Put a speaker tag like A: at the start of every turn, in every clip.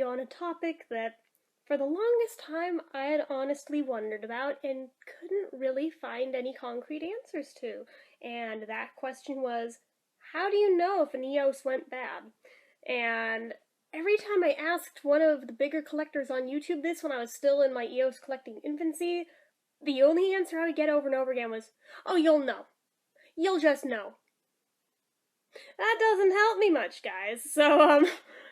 A: video on a topic that for the longest time I had honestly wondered about and couldn't really find any concrete answers to. And that question was, how do you know if an EOS went bad? And every time I asked one of the bigger collectors on YouTube this when I was still in my EOS collecting infancy, the only answer I would get over and over again was, oh, you'll know. You'll just know. That doesn't help me much, guys. So,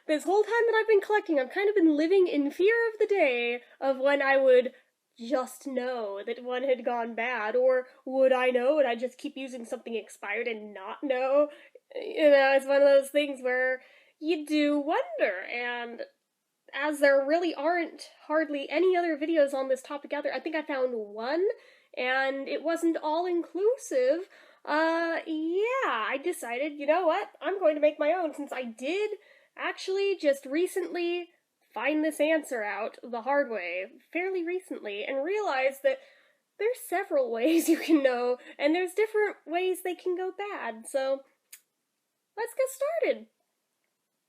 A: this whole time that I've been collecting, I've kind of been living in fear of the day of when I would just know that one had gone bad, or would I know and I just keep using something expired and not know? You know, it's one of those things where you do wonder, and as there really aren't hardly any other videos on this topic out there, I think I found one, and it wasn't all-inclusive. Yeah, I decided, you know what, I'm going to make my own, since I did actually just recently find this answer out the hard way, fairly recently, and realize that there's several ways you can know, and there's different ways they can go bad, so let's get started.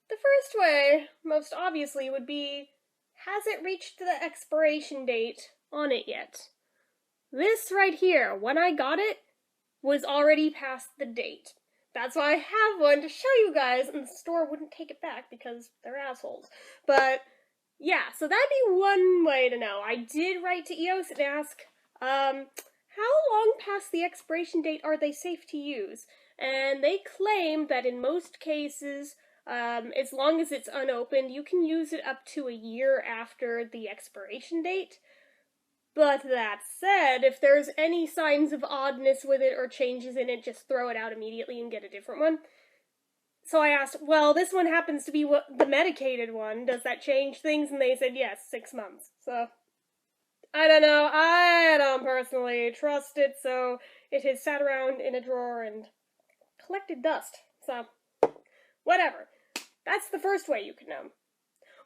A: The first way, most obviously, would be, has it reached the expiration date on it yet? This right here, when I got it, was already past the date. That's why I have one to show you guys, and the store wouldn't take it back because they're assholes. But, yeah, so that'd be one way to know. I did write to EOS and ask, how long past the expiration date are they safe to use? And they claimed that in most cases, as long as it's unopened, you can use it up to a year after the expiration date. But that said, if there's any signs of oddness with it or changes in it, just throw it out immediately and get a different one. So I asked, well, this one happens to be the medicated one. Does that change things? And they said, yes, 6 months. So, I don't know. I don't personally trust it, so it has sat around in a drawer and collected dust. So, whatever. That's the first way you can know.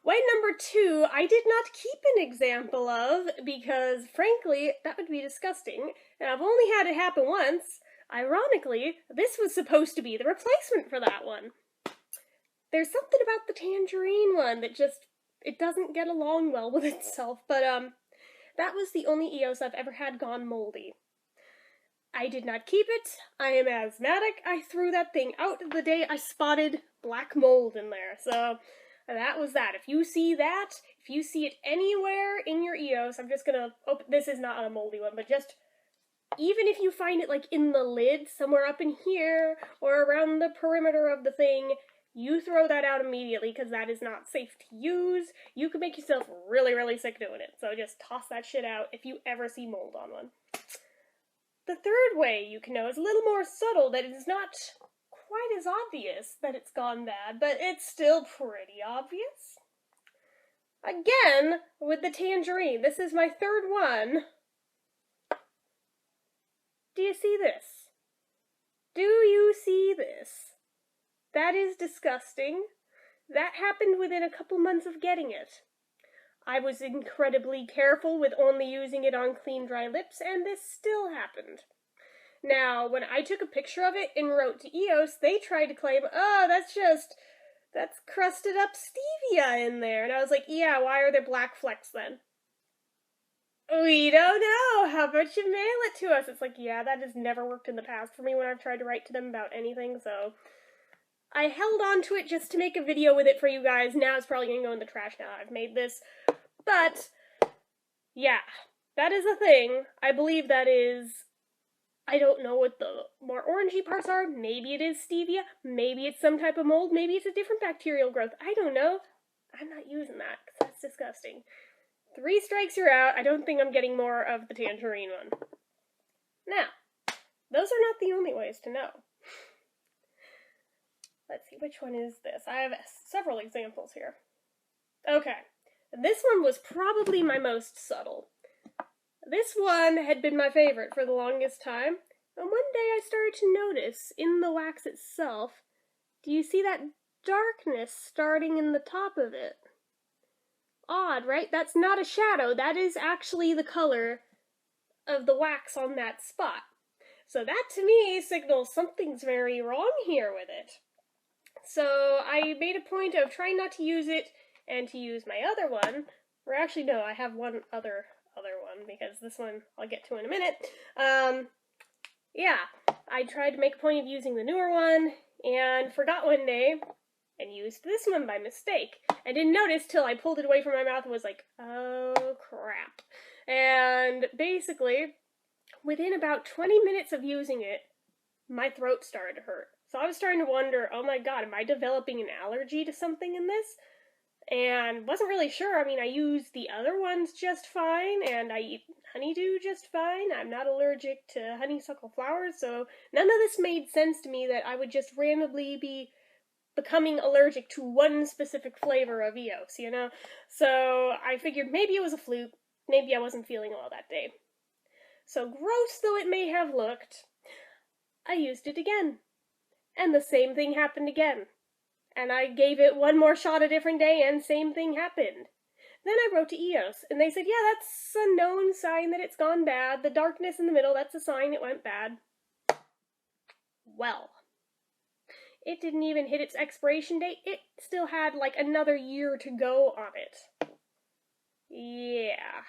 A: Way number 2, I did not keep an example of, because, frankly, that would be disgusting, and I've only had it happen once. Ironically, this was supposed to be the replacement for that one. There's something about the tangerine one that just, it doesn't get along well with itself, but, that was the only EOS I've ever had gone moldy. I did not keep it. I am asthmatic. I threw that thing out the day I spotted black mold in there, so that was that. If you see that, if you see it anywhere in your EOS, I'm just gonna open, this is not a moldy one, but just, even if you find it like in the lid, somewhere up in here, or around the perimeter of the thing, you throw that out immediately, because that is not safe to use. You could make yourself really, really sick doing it, so just toss that shit out if you ever see mold on one. The third way you can know is a little more subtle, that it is not quite as obvious that it's gone bad, but it's still pretty obvious. Again, with the tangerine, this is my third one. Do you see this? Do you see this? That is disgusting. That happened within a couple months of getting it. I was incredibly careful with only using it on clean, dry lips, and this still happened. Now, when I took a picture of it and wrote to EOS, they tried to claim, oh, that's crusted up stevia in there. And I was like, yeah, why are there black flecks then? We don't know. How about you mail it to us? It's like, yeah, that has never worked in the past for me when I've tried to write to them about anything, so I held on to it just to make a video with it for you guys. Now it's probably gonna go in the trash now I've made this. But, yeah, that is a thing. I believe that is, I don't know what the more orangey parts are. Maybe it is stevia. Maybe it's some type of mold. Maybe it's a different bacterial growth. I don't know. I'm not using that, because that's disgusting. 3 strikes, you're out. I don't think I'm getting more of the tangerine one. Now, those are not the only ways to know. Let's see, which one is this? I have several examples here. Okay, this one was probably my most subtle. This one had been my favorite for the longest time, and one day I started to notice in the wax itself, do you see that darkness starting in the top of it? Odd, right? That's not a shadow, that is actually the color of the wax on that spot. So that to me signals something's very wrong here with it. So I made a point of trying not to use it and to use my other one, or actually no, I have one other one, because this one I'll get to in a minute. Yeah, I tried to make a point of using the newer one, and forgot one day, and used this one by mistake. I didn't notice till I pulled it away from my mouth and was like, oh crap. And basically, within about 20 minutes of using it, my throat started to hurt. So I was starting to wonder, oh my god, am I developing an allergy to something in this? And wasn't really sure. I mean, I use the other ones just fine, and I eat honeydew just fine. I'm not allergic to honeysuckle flowers, so none of this made sense to me that I would just randomly be becoming allergic to one specific flavor of EOS, you know? So I figured maybe it was a fluke, maybe I wasn't feeling well that day. So gross though it may have looked, I used it again. And the same thing happened again. And I gave it one more shot a different day, and same thing happened. Then I wrote to EOS, and they said, yeah, that's a known sign that it's gone bad. The darkness in the middle, that's a sign it went bad. Well, it didn't even hit its expiration date. It still had like another year to go on it. Yeah,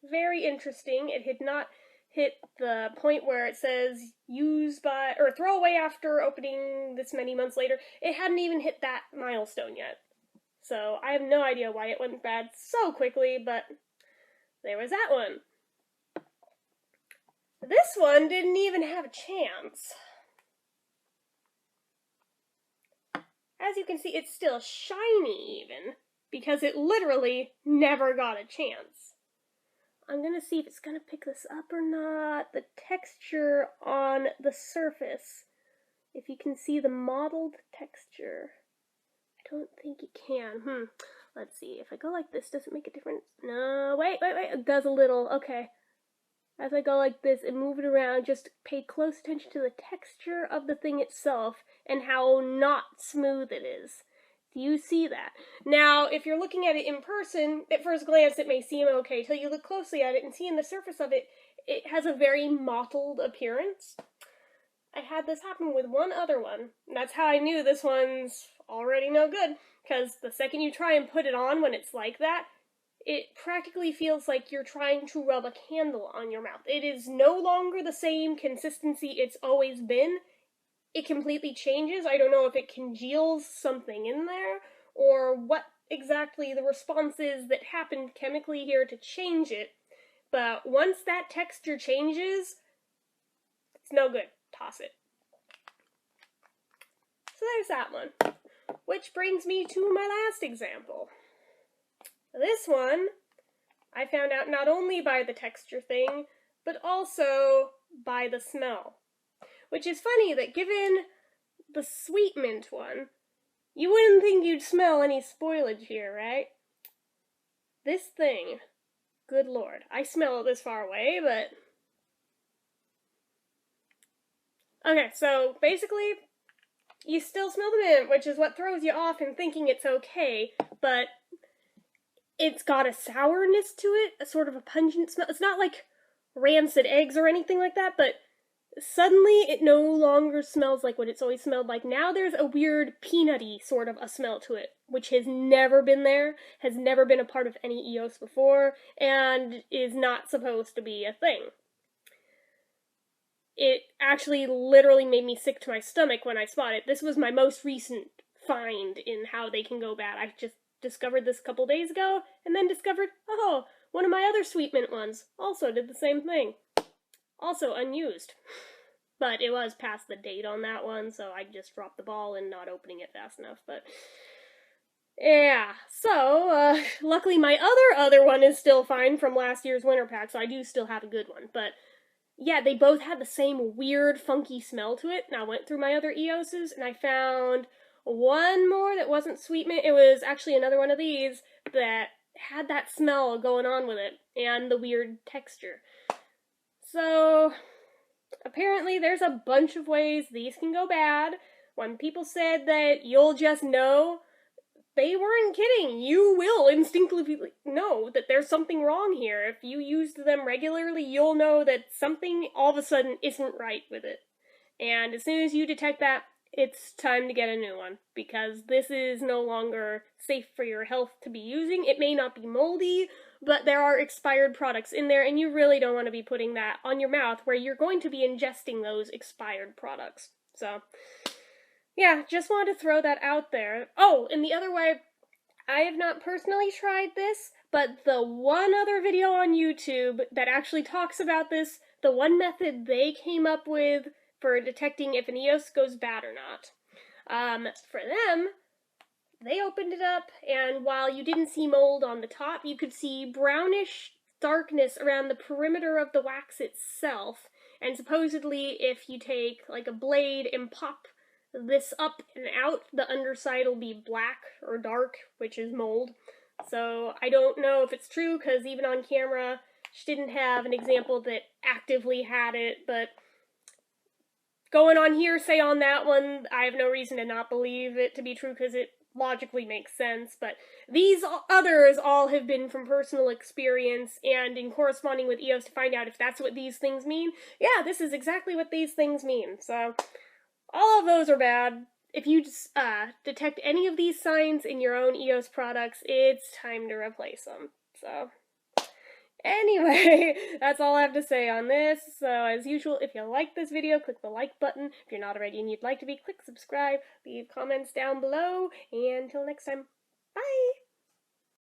A: very interesting. It had not hit the point where it says use by, or throw away after opening this many months later. It hadn't even hit that milestone yet. So I have no idea why it went bad so quickly, but there was that one. This one didn't even have a chance. As you can see, it's still shiny even, because it literally never got a chance. I'm going to see if it's going to pick this up or not. The texture on the surface, if you can see the mottled texture. I don't think it can. Let's see. If I go like this, does it make a difference? No, wait. It does a little. Okay. As I go like this and move it around, just pay close attention to the texture of the thing itself and how not smooth it is. Do you see that? Now, if you're looking at it in person, at first glance it may seem okay, till you look closely at it and see in the surface of it, it has a very mottled appearance. I had this happen with one other one, and that's how I knew this one's already no good, because the second you try and put it on when it's like that, it practically feels like you're trying to rub a candle on your mouth. It is no longer the same consistency it's always been. It completely changes. I don't know if it congeals something in there, or what exactly the response is that happened chemically here to change it, but once that texture changes, it's no good. Toss it. So there's that one. Which brings me to my last example. This one, I found out not only by the texture thing, but also by the smell. Which is funny that given the sweet mint one, you wouldn't think you'd smell any spoilage here, right? This thing, good lord, I smell it this far away, but... Okay, so basically, you still smell the mint, which is what throws you off in thinking it's okay, but it's got a sourness to it, a sort of a pungent smell. It's not like rancid eggs or anything like that, but suddenly it no longer smells like what it's always smelled like. Now there's a weird peanutty sort of a smell to it, which has never been there, has never been a part of any EOS before, and is not supposed to be a thing. It actually literally made me sick to my stomach when I spotted it. This was my most recent find in how they can go bad. I just discovered this a couple days ago, and then discovered, oh, one of my other sweet mint ones also did the same thing. Also unused. But it was past the date on that one, so I just dropped the ball in not opening it fast enough, but... yeah, so, luckily my other one is still fine from last year's winter pack, so I do still have a good one, but... yeah, they both had the same weird, funky smell to it, and I went through my other EOS's, and I found one more that wasn't sweet mint. It was actually another one of these that had that smell going on with it, and the weird texture. So, apparently there's a bunch of ways these can go bad. When people said that you'll just know, they weren't kidding. You will instinctively know that there's something wrong here. If you use them regularly, you'll know that something all of a sudden isn't right with it. And as soon as you detect that, it's time to get a new one, because this is no longer safe for your health to be using. It may not be moldy, but there are expired products in there, and you really don't want to be putting that on your mouth where you're going to be ingesting those expired products. So, yeah, just wanted to throw that out there. Oh, and the other way, I have not personally tried this, but the one other video on YouTube that actually talks about this, the one method they came up with for detecting if an EOS goes bad or not. For them, they opened it up, and while you didn't see mold on the top, you could see brownish darkness around the perimeter of the wax itself. And supposedly, if you take like a blade and pop this up and out, the underside will be black or dark, which is mold. So I don't know if it's true, because even on camera, she didn't have an example that actively had it, but going on hearsay on that one, I have no reason to not believe it to be true, because it logically makes sense. But these others all have been from personal experience, and in corresponding with EOS to find out if that's what these things mean, yeah, this is exactly what these things mean. So all of those are bad. If you detect any of these signs in your own EOS products, it's time to replace them. So anyway, that's all I have to say on this. So as usual, if you like this video, click the like button. If you're not already and you'd like to be, click subscribe. Leave comments down below. And until next time, bye!